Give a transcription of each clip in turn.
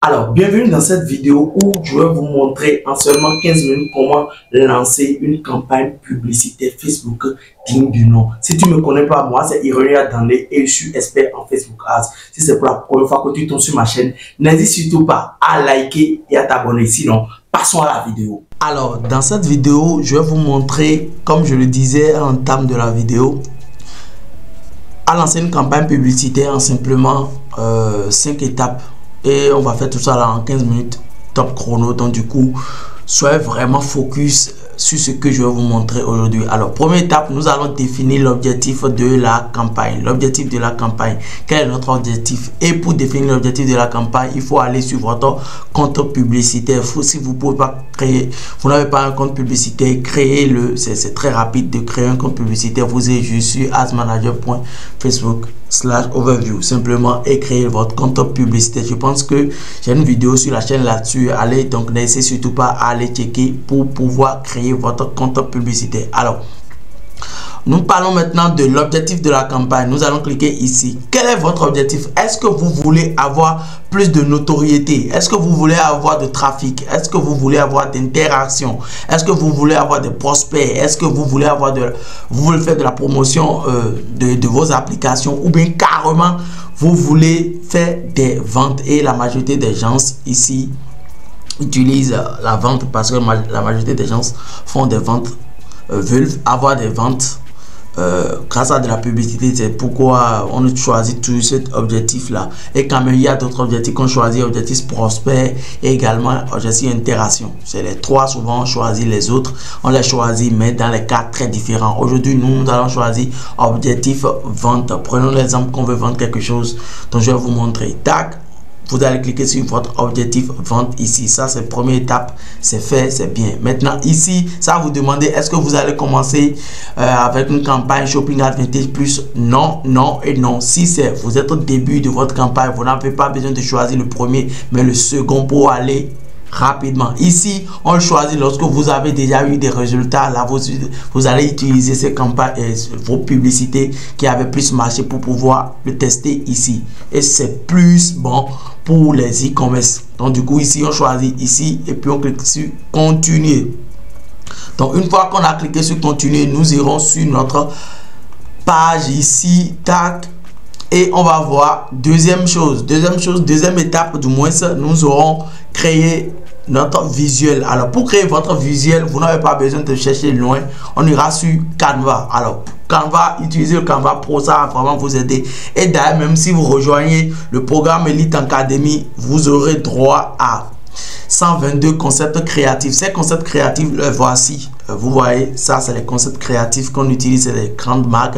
Alors, bienvenue dans cette vidéo où je vais vous montrer en seulement 15 minutes comment lancer une campagne publicitaire Facebook digne du nom. Si tu ne me connais pas, moi, c'est Ironia Dandé et je suis expert en Facebook Ads. Si c'est pour la première fois que tu tombes sur ma chaîne, n'hésite surtout pas à liker et à t'abonner. Sinon, passons à la vidéo. Alors, dans cette vidéo, je vais vous montrer, comme je le disais en termes de la vidéo, à lancer une campagne publicitaire en simplement 5 étapes. Et on va faire tout ça là en 15 minutes top chrono. Donc du coup, soyez vraiment focus sur ce que je vais vous montrer aujourd'hui. Alors, première étape, nous allons définir l'objectif de la campagne. L'objectif de la campagne. Quel est notre objectif? Et pour définir l'objectif de la campagne, il faut aller sur votre compte publicitaire. Si vous pouvez pas créer, vous n'avez pas un compte publicitaire, créez-le. C'est très rapide de créer un compte publicitaire. Vous êtes juste sur adsmanager.facebook/overview simplement et créer votre compte publicitaire. Je pense que j'ai une vidéo sur la chaîne là-dessus. Allez, donc n'hésitez surtout pas à aller checker pour pouvoir créer votre compte publicitaire. Alors, nous parlons maintenant de l'objectif de la campagne. Nous allons cliquer ici. Quel est votre objectif? Est-ce que vous voulez avoir plus de notoriété? Est-ce que vous voulez avoir de trafic? Est-ce que vous voulez avoir d'interaction? Est-ce que vous voulez avoir des prospects? Est-ce que vous voulez avoir vous voulez faire de la promotion de vos applications, ou bien carrément vous voulez faire des ventes? Et la majorité des gens ici utilisent la vente parce que la majorité des gens font des ventes, veulent avoir des ventes grâce à de la publicité. C'est pourquoi on choisit tout cet objectif là. Et quand même il y a d'autres objectifs qu'on choisit: objectif prospect et également objectif interaction. C'est les trois. Souvent on choisit les autres, on les choisit mais dans les cas très différents. Aujourd'hui nous allons choisir objectif vente. Prenons l'exemple qu'on veut vendre quelque chose, donc je vais vous montrer. Tac, vous allez cliquer sur votre objectif vente ici. Ça, c'est la première étape. C'est fait, c'est bien. Maintenant, ici, ça vous demandez est-ce que vous allez commencer avec une campagne Shopping Advantage Plus? Non, non et non. Si vous êtes au début de votre campagne, vous n'avez pas besoin de choisir le premier, mais le second pour aller rapidement. Ici, on choisit lorsque vous avez déjà eu des résultats. Là, vous allez utiliser ces campagnes, vos publicités qui avaient plus marché pour pouvoir le tester ici. Et c'est plus bon pour les e-commerce. Donc, du coup, ici, on choisit ici et puis on clique sur continuer. Donc, une fois qu'on a cliqué sur continuer, nous irons sur notre page ici. Tac. Et on va voir deuxième étape du moins, nous aurons créé notre visuel. Alors pour créer votre visuel, vous n'avez pas besoin de chercher loin, on ira sur Canva. Alors Canva, utilisez le Canva Pro, ça va vraiment vous aider. Et d'ailleurs, même si vous rejoignez le programme Elite Academy, vous aurez droit à 122 concepts créatifs. Ces concepts créatifs, voici. Vous voyez, ça c'est les concepts créatifs qu'on utilise. C'est des grandes marques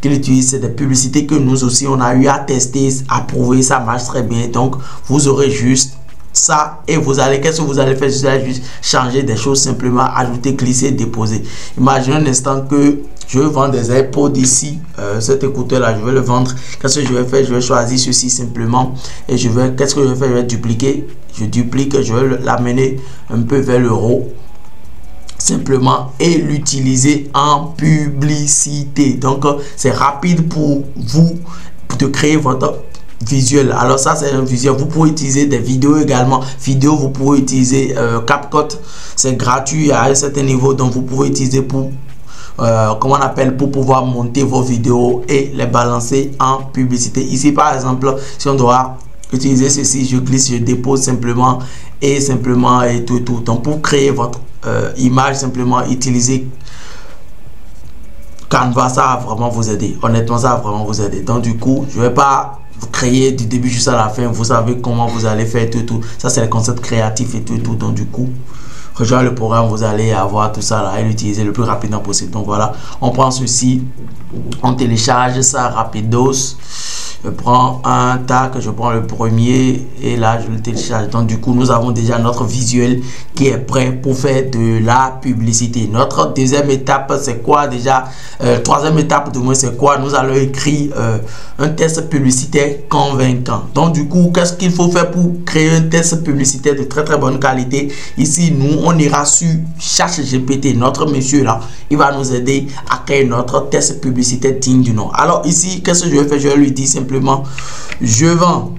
qui l'utilisent. C'est des publicités que nous aussi on a eu à tester, à prouver, ça marche très bien. Donc vous aurez juste ça et vous allez, qu'est-ce que vous allez faire? Vous allez juste changer des choses, simplement ajouter, glisser, déposer. Imaginez un instant que je veux vendre des AirPods ici, cet écouteur là, je vais le vendre. Qu'est-ce que je vais faire? Je vais choisir ceci simplement et qu'est-ce que je vais faire? Je vais dupliquer, je duplique, je vais l'amener un peu vers le haut simplement et l'utiliser en publicité. Donc c'est rapide pour vous de créer votre visuel. Alors ça c'est un visuel. Vous pouvez utiliser des vidéos également. Vous pouvez utiliser CapCut, c'est gratuit à un certain niveau, donc vous pouvez utiliser pour comment on appelle, pour pouvoir monter vos vidéos et les balancer en publicité. Ici par exemple, si on doit utiliser ceci, je glisse, je dépose simplement et tout. Donc pour créer votre image, simplement utiliser Canva, ça va vraiment vous aider. Honnêtement, ça va vraiment vous aider. Donc du coup, je vais pas vous créer du début jusqu'à la fin. Vous savez comment vous allez faire tout. Ça c'est le concept créatif et tout. Donc du coup, rejoignez le programme, vous allez avoir tout ça là et l'utiliser le plus rapidement possible. Donc voilà, on prend ceci, on télécharge ça rapidos. Je prends un tac, je prends le premier et là je le télécharge. Donc du coup nous avons déjà notre visuel qui est prêt pour faire de la publicité. Notre deuxième étape c'est quoi déjà? Troisième étape du moins c'est quoi? Nous allons écrire un test publicitaire convaincant. Donc du coup qu'est-ce qu'il faut faire pour créer un test publicitaire de très bonne qualité? Ici nous on ira sur ChatGPT, notre monsieur là, il va nous aider à créer notre test publicitaire digne du nom. Alors ici qu'est-ce que je vais faire? Je vais lui dire simplement je vends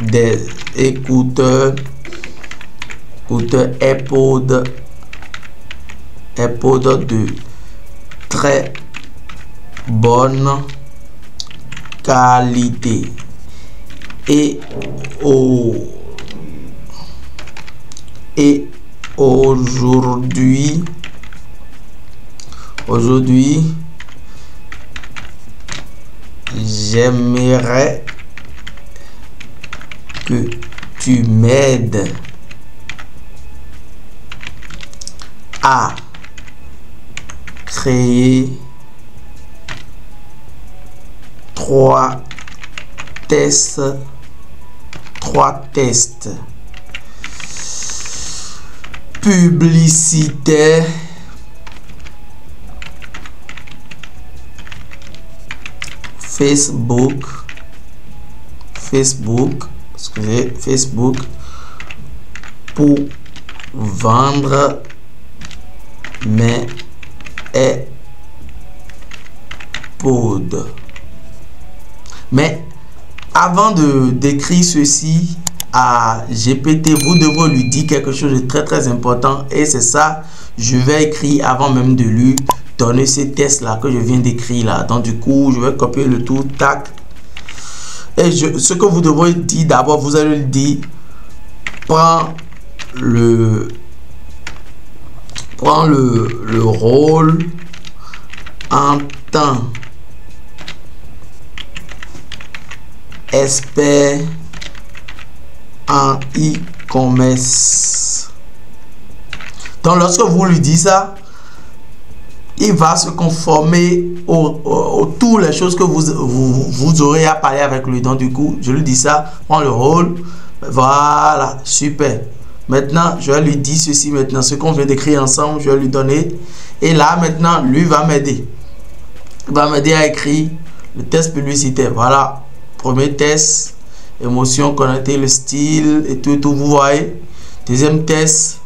des écouteurs AirPods de très bonne qualité et aujourd'hui j'aimerais que tu m'aides à créer 3 tests publicitaires Facebook pour vendre mes AirPods. Mais avant de décrire ceci à GPT, vous devez lui dire quelque chose de très important, et c'est ça je vais écrire avant même de lui donner ces tests là que je viens d'écrire là. Donc du coup je vais copier le tout, tac, et ce que vous devrez dire d'abord, vous allez le dire: prends le rôle en tant expert en e-commerce. Donc lorsque vous lui dites ça, il va se conformer aux toutes les choses que vous aurez à parler avec lui. Donc du coup je lui dis ça, prends le rôle, voilà, super. Maintenant je vais lui dire ceci, maintenant ce qu'on vient d'écrire ensemble, je vais lui donner, et là maintenant lui va m'aider, à écrire le test publicitaire. Voilà, premier test, émotion, connecter le style et tout, vous voyez. Deuxième test,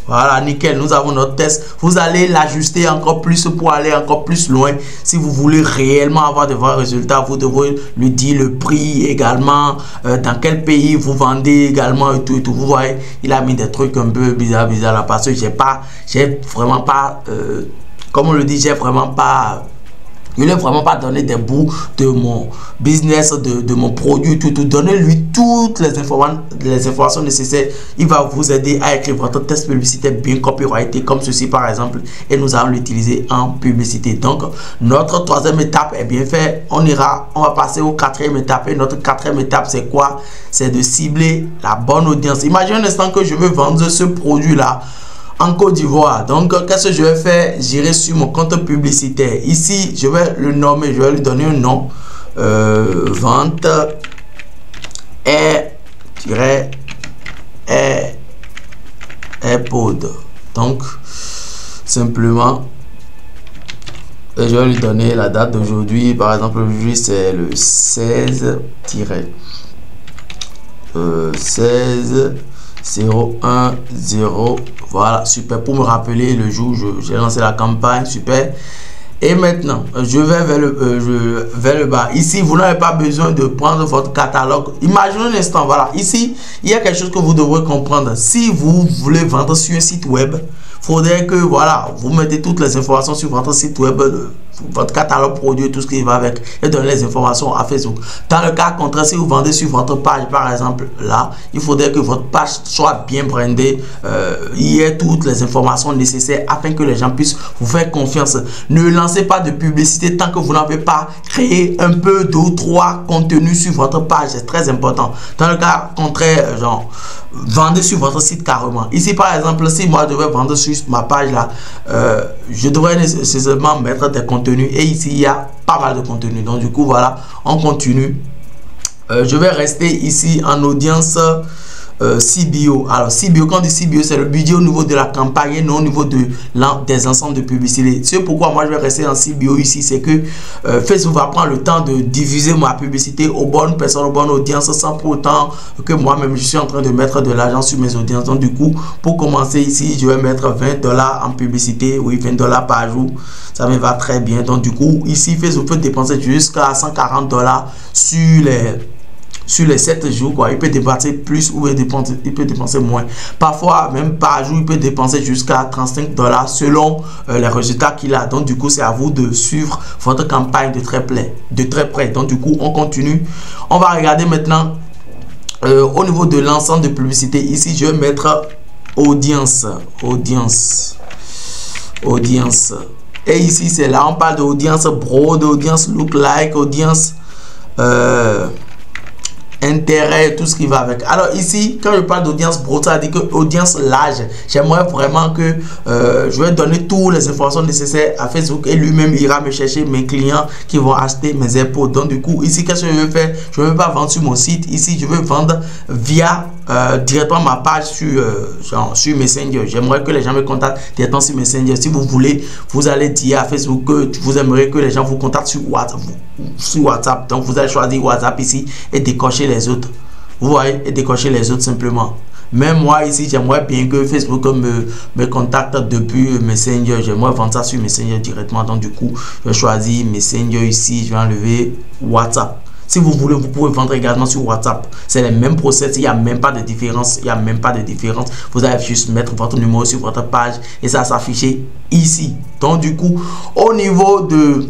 voilà, nickel, nous avons notre test. Vous allez l'ajuster encore plus pour aller encore plus loin. Si vous voulez réellement avoir de vrais résultats, vous devrez lui dire le prix également, dans quel pays vous vendez également et tout, vous voyez. Il a mis des trucs un peu bizarres là, parce que j'ai vraiment pas, comme on le dit, je ne lui ai vraiment pas donné des bouts de mon business, de mon produit, tout. Donnez-lui toutes les informations nécessaires. Il va vous aider à écrire votre test publicitaire bien copyrighté, comme ceci par exemple, et nous allons l'utiliser en publicité. Donc, notre troisième étape est bien fait. On va passer au quatrième étape. Et notre quatrième étape, c'est quoi? C'est de cibler la bonne audience. Imaginez un instant que je veux vendre ce produit-là en Côte d'Ivoire. Donc, qu'est-ce que je vais faire? J'irai sur mon compte publicitaire. Ici, je vais le nommer, je vais lui donner un nom. Vente AirPods. Donc, simplement, je vais lui donner la date d'aujourd'hui. Par exemple, aujourd'hui, c'est le 16 010. Voilà, super, pour me rappeler le jour où j'ai lancé la campagne, super. Et maintenant je vais vers le bas. Ici vous n'avez pas besoin de prendre votre catalogue. Imaginez un instant, voilà, ici il y a quelque chose que vous devrez comprendre. Si vous voulez vendre sur un site web, faudrait que voilà, vous mettez toutes les informations sur votre site web, votre catalogue produit, tout ce qui va avec, et donner les informations à Facebook. Dans le cas contraire, si vous vendez sur votre page par exemple, là il faudrait que votre page soit bien brandée, il y ait toutes les informations nécessaires afin que les gens puissent vous faire confiance. Ne lancez pas de publicité tant que vous n'avez pas créé un peu 2 ou 3 contenus sur votre page. C'est très important. Dans le cas contraire, genre vendez sur votre site carrément. Ici par exemple, si moi je devais vendre sur ma page là, je devrais nécessairement mettre des contenus, et ici il y a pas mal de contenus. Donc du coup voilà, on continue. Je vais rester ici en audience CBO. Alors CBO, quand on dit CBO, c'est le budget au niveau de la campagne et non au niveau des ensembles de publicité. C'est pourquoi moi je vais rester en CBO ici, c'est que Facebook va prendre le temps de diffuser ma publicité aux bonnes personnes, aux bonnes audiences, sans pour autant que moi-même je suis en train de mettre de l'argent sur mes audiences. Donc du coup, pour commencer ici, je vais mettre $20 en publicité. Oui, $20 par jour, ça me va très bien. Donc du coup, ici Facebook peut dépenser jusqu'à $140 sur sur les 7 jours, quoi. Il peut dépenser plus ou il peut dépenser moins. Parfois, même par jour, il peut dépenser jusqu'à 35 $ selon les résultats qu'il a. Donc, du coup, c'est à vous de suivre votre campagne de très près. Donc, du coup, on continue. On va regarder maintenant au niveau de l'ensemble de publicité. Ici, je vais mettre audience. Et ici, c'est là, on parle d'audience broad, audience look like, audience intérêt, tout ce qui va avec. Alors ici, quand je parle d'audience broad, ça veut dire que audience large. J'aimerais vraiment que je vais donner toutes les informations nécessaires à Facebook et lui-même ira me chercher mes clients qui vont acheter mes AirPods. Donc du coup, ici, qu'est-ce que je vais faire? Je ne veux pas vendre sur mon site. Ici, je veux vendre via directement ma page sur Messenger. J'aimerais que les gens me contactent directement sur Messenger. Si vous voulez, vous allez dire à Facebook que vous aimeriez que les gens vous contactent sur WhatsApp. Donc vous allez choisir WhatsApp ici et décocher les autres. Vous voyez, et décocher les autres simplement. Même moi ici, j'aimerais bien que Facebook me contacte depuis Messenger. J'aimerais vendre ça sur Messenger directement. Donc du coup, je vais choisir Messenger ici. Je vais enlever WhatsApp. Si vous voulez, vous pouvez vendre également sur WhatsApp. C'est le même process. Il n'y a même pas de différence. Vous allez juste mettre votre numéro sur votre page et ça s'afficher ici. Donc du coup, au niveau des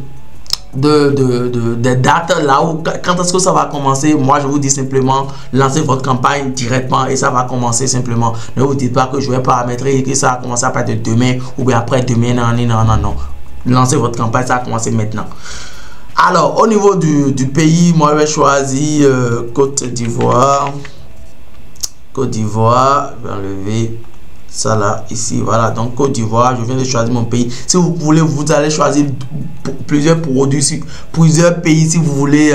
dates là où quand est-ce que ça va commencer, moi je vous dis simplement lancez votre campagne directement et ça va commencer simplement. Ne vous dites pas que je vais paramétrer et que ça va commencer à partir de demain ou bien après demain. Non. Lancez votre campagne, ça va commencer maintenant. Alors au niveau du pays, moi je vais choisir Côte d'Ivoire. Je vais enlever ça là, ici, voilà. Donc Côte d'Ivoire, je viens de choisir mon pays. Si vous voulez, vous allez choisir plusieurs produits, plusieurs pays si vous voulez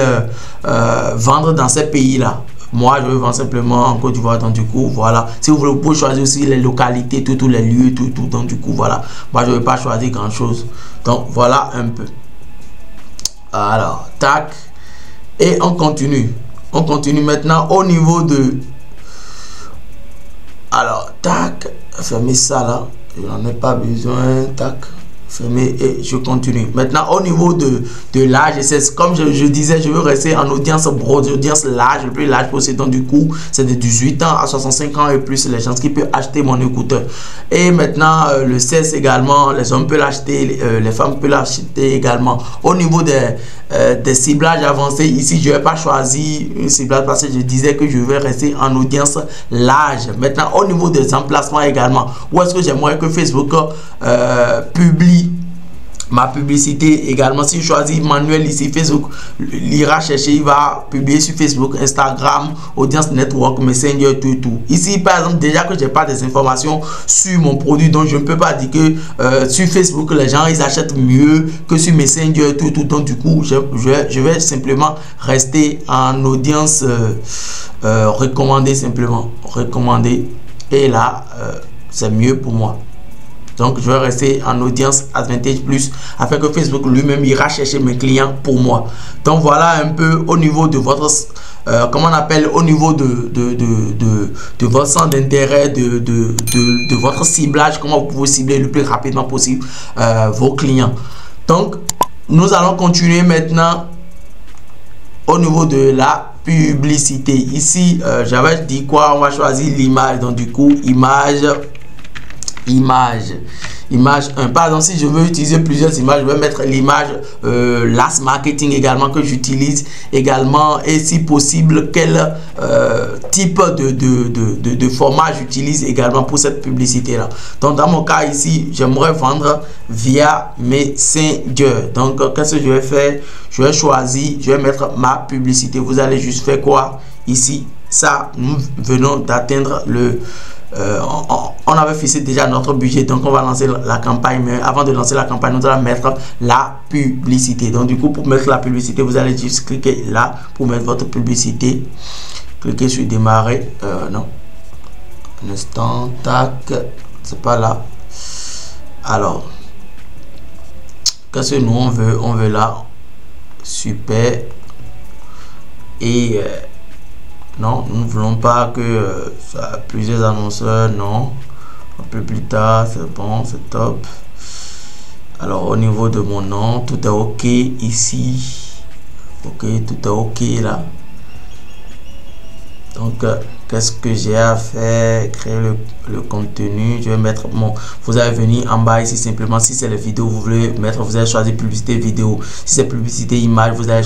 vendre dans ces pays là. Moi je veux vendre simplement en Côte d'Ivoire. Donc du coup voilà, si vous voulez, vous pouvez choisir aussi les localités, tous les lieux, tout. Donc du coup voilà, moi je ne vais pas choisir grand chose. Donc voilà un peu. Alors tac, et on continue maintenant au niveau de, alors tac, fermez ça là, je n'en ai pas besoin, tac, fermez et je continue. Maintenant au niveau de l'âge, c'est comme je disais, je veux rester en audience broad, audience large, le plus large possible. Donc du coup c'est de 18 ans à 65 ans et plus les gens qui peuvent acheter mon écouteur. Et maintenant le sexe également, les hommes peuvent l'acheter, les femmes peuvent l'acheter également. Au niveau des ciblages avancés, ici je vais pas choisir un ciblage parce que je disais que je vais rester en audience large. Maintenant au niveau des emplacements également, où est-ce que j'aimerais que Facebook publie ma publicité également. Si je choisis manuel ici, Facebook l'ira chercher, il va publier sur Facebook, Instagram, Audience Network, Messenger, tout. Ici par exemple, déjà que j'ai pas des informations sur mon produit, donc je ne peux pas dire que sur Facebook les gens ils achètent mieux que sur Messenger, tout. Donc du coup je vais simplement rester en audience recommandée, simplement recommandée, et là c'est mieux pour moi. Donc je vais rester en audience Advantage Plus afin que Facebook lui-même ira chercher mes clients pour moi. Donc voilà un peu au niveau de votre comment on appelle, au niveau de votre centre d'intérêt, de votre ciblage, comment vous pouvez cibler le plus rapidement possible vos clients. Donc nous allons continuer maintenant au niveau de la publicité. Ici j'avais dit quoi, on va choisir l'image. Donc du coup image 1. Par exemple, si je veux utiliser plusieurs images, je vais mettre l'image Last Marketing également que j'utilise également, et si possible quel type de format j'utilise également pour cette publicité là. Donc dans mon cas ici, j'aimerais vendre via Messenger. Donc qu'est-ce que je vais faire? Je vais choisir, je vais mettre ma publicité. Vous allez juste faire quoi ici? Ça, nous venons d'atteindre le on avait fixé déjà notre budget, donc on va lancer la campagne. Mais avant de lancer la campagne, nous allons mettre la publicité. Donc du coup, pour mettre la publicité, vous allez juste cliquer là pour mettre votre publicité. Cliquez sur démarrer. Non, un instant, tac, c'est pas là. Alors qu'est-ce que nous on veut là, super. Et non, nous ne voulons pas que plusieurs annonceurs, non. Un peu plus tard, c'est bon, c'est top. Alors au niveau de mon nom, tout est ok ici. Ok, tout est ok là. Donc, qu'est-ce que j'ai à faire? Créer le contenu. Je vais mettre mon... Vous allez venir en bas ici simplement. Si c'est la vidéo, vous voulez mettre, vous allez choisir publicité vidéo. Si c'est publicité image, vous allez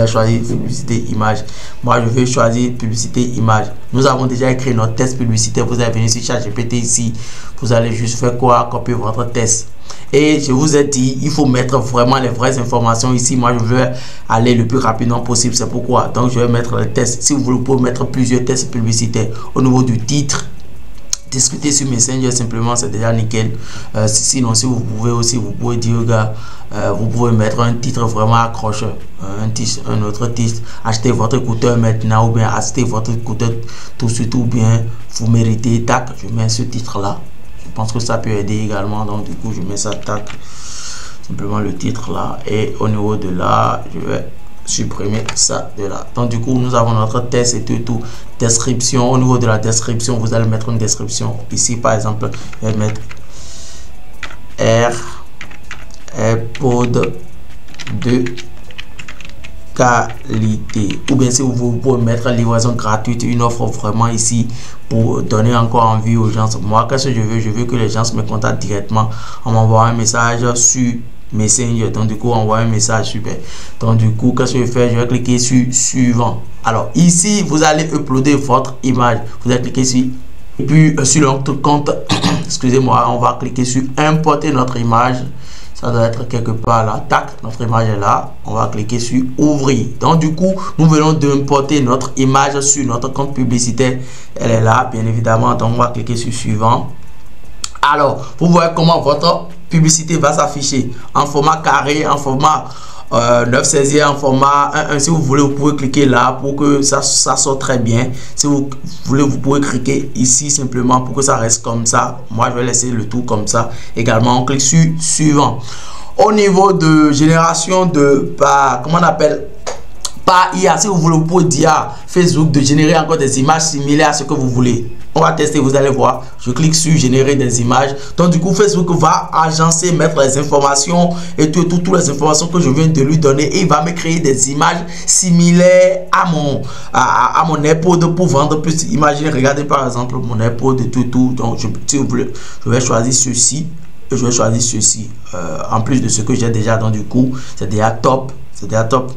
choisir publicité image. Moi, je vais choisir publicité image. Nous avons déjà écrit notre test publicitaire. Vous allez venir sur ChatGPT ici. Vous allez juste faire quoi? Copier votre test. Et je vous ai dit, il faut mettre vraiment les vraies informations ici. Moi, je veux aller le plus rapidement possible. C'est pourquoi. Donc, je vais mettre les tests. Si vous voulez, vous pouvez mettre plusieurs tests publicitaires au niveau du titre. Discuter sur Messenger simplement, c'est déjà nickel. Sinon, si vous pouvez aussi, vous pouvez dire, gars, vous pouvez mettre un titre vraiment accrocheur. Un autre titre. Achetez votre écouteur maintenant ou bien achetez votre écouteur tout de suite ou bien vous méritez. Tac, je mets ce titre-là. Je pense que ça peut aider également, donc du coup je mets ça, tac, simplement le titre là, et au niveau de là je vais supprimer ça de là. Donc du coup nous avons notre test et tout. Description, au niveau de la description vous allez mettre une description ici. Par exemple je vais mettre AirPod de qualité, ou bien si vous pouvez mettre livraison gratuite, une offre vraiment ici pour donner encore envie aux gens. Moi, qu'est-ce que je veux? Je veux que les gens me contactent directement en m'envoyant un message sur Messenger. Donc du coup envoyer un message, super. Donc du coup qu'est-ce que je vais faire? Je vais cliquer sur suivant. Alors ici vous allez uploader votre image. Vous allez cliquer sur, et puis sur notre compte excusez-moi, on va cliquer sur importer notre image. Ça doit être quelque part là. Tac, notre image est là. On va cliquer sur ouvrir. Donc du coup, nous venons d'importer notre image sur notre compte publicitaire. Elle est là, bien évidemment. Donc on va cliquer sur suivant. Alors, vous voyez comment votre publicité va s'afficher en format carré, en format 9/16, en format 1. Si vous voulez, vous pouvez cliquer là pour que ça sorte très bien. Si vous voulez, vous pouvez cliquer ici simplement pour que ça reste comme ça. Moi, je vais laisser le tout comme ça. Également, on clique sur suivant. Au niveau de génération de, comment on appelle, par IA, si vous voulez, vous pouvez dire à Facebook de générer encore des images similaires à ce que vous voulez. On va tester, vous allez voir. Je clique sur générer des images. Donc du coup, Facebook va agencer, mettre les informations et toutes les informations que je viens de lui donner, et il va me créer des images similaires à mon AirPod pour vendre plus. Imaginez, regardez par exemple mon AirPod et tout. Donc si vous voulez, je vais choisir ceci et je vais choisir ceci en plus de ce que j'ai déjà. Donc du coup, c'est déjà top. C'est déjà top.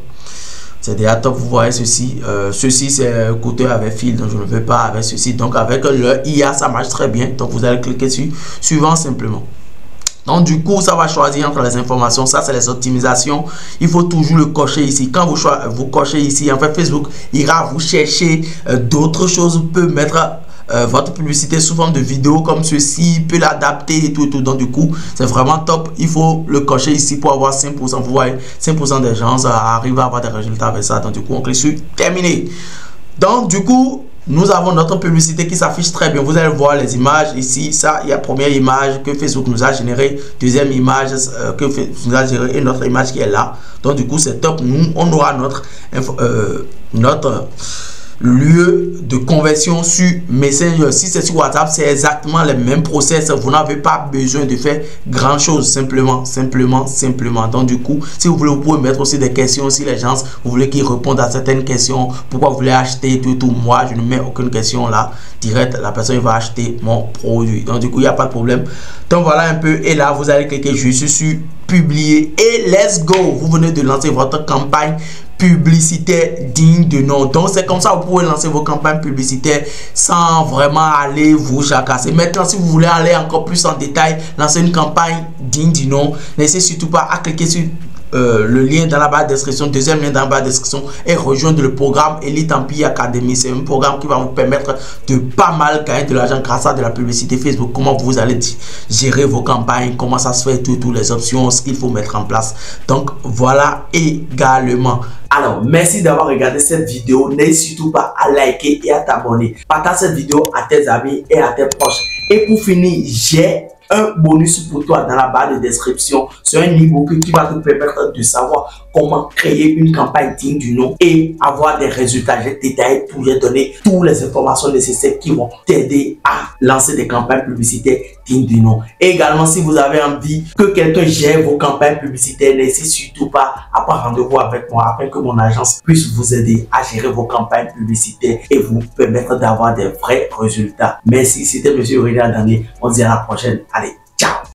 C'est déjà top. Vous voyez ceci. Ceci, c'est écouteur avec fil. Donc, je ne veux pas avec ceci. Donc, avec le IA, ça marche très bien. Donc, vous allez cliquer sur suivant simplement. Donc, du coup, ça va choisir entre les informations. Ça, c'est les optimisations. Il faut toujours le cocher ici. Quand vous cochez ici, en fait, Facebook ira vous chercher d'autres choses. Peut mettre votre publicité sous forme de vidéo comme ceci, peut l'adapter et tout. Donc du coup c'est vraiment top. Il faut le cocher ici pour avoir 5%. Vous voyez, 5% des gens arrivent à avoir des résultats avec ça. Donc du coup on clique sur terminer. Donc du coup nous avons notre publicité qui s'affiche très bien. Vous allez voir les images ici. Ça, il y a première image que Facebook nous a générée, deuxième image que Facebook nous a générée et notre image qui est là. Donc du coup c'est top. Nous on aura notre lieu de conversion sur Messenger. Si c'est sur WhatsApp, c'est exactement le même process. Vous n'avez pas besoin de faire grand chose, simplement. Donc du coup, si vous voulez, vous pouvez mettre aussi des questions. Si les gens, vous voulez qu'ils répondent à certaines questions, pourquoi vous voulez acheter tout. Moi, je ne mets aucune question là. Direct, la personne va acheter mon produit. Donc du coup, il n'y a pas de problème. Donc voilà un peu. Et là, vous allez cliquer juste sur publier et let's go. Vous venez de lancer votre campagne publicitaire digne de nom. Donc c'est comme ça vous pouvez lancer vos campagnes publicitaires sans vraiment aller vous jacasser. Maintenant, si vous voulez aller encore plus en détail, lancer une campagne digne du nom, n'hésitez surtout pas à cliquer sur le lien dans la barre de description, deuxième lien dans la barre de description, et rejoindre le programme Elite Empire Academy. C'est un programme qui va vous permettre de pas mal gagner de l'argent grâce à de la publicité Facebook. Comment vous allez gérer vos campagnes, comment ça se fait, toutes les options, ce qu'il faut mettre en place. Donc voilà également. Alors, merci d'avoir regardé cette vidéo. N'hésite surtout pas à liker et à t'abonner. Partage cette vidéo à tes amis et à tes proches. Et pour finir, j'ai un bonus pour toi dans la barre de description. C'est un e-book qui va te permettre de savoir comment créer une campagne digne du nom et avoir des résultats détaillés pour te donner toutes les informations nécessaires qui vont t'aider à lancer des campagnes publicitaires digne du nom. Et également, si vous avez envie que quelqu'un gère vos campagnes publicitaires, n'hésitez surtout pas à prendre rendez-vous avec moi afin que mon agence puisse vous aider à gérer vos campagnes publicitaires et vous permettre d'avoir des vrais résultats. Merci, c'était M. Aurélien Danier. On se dit à la prochaine. Allez, ciao!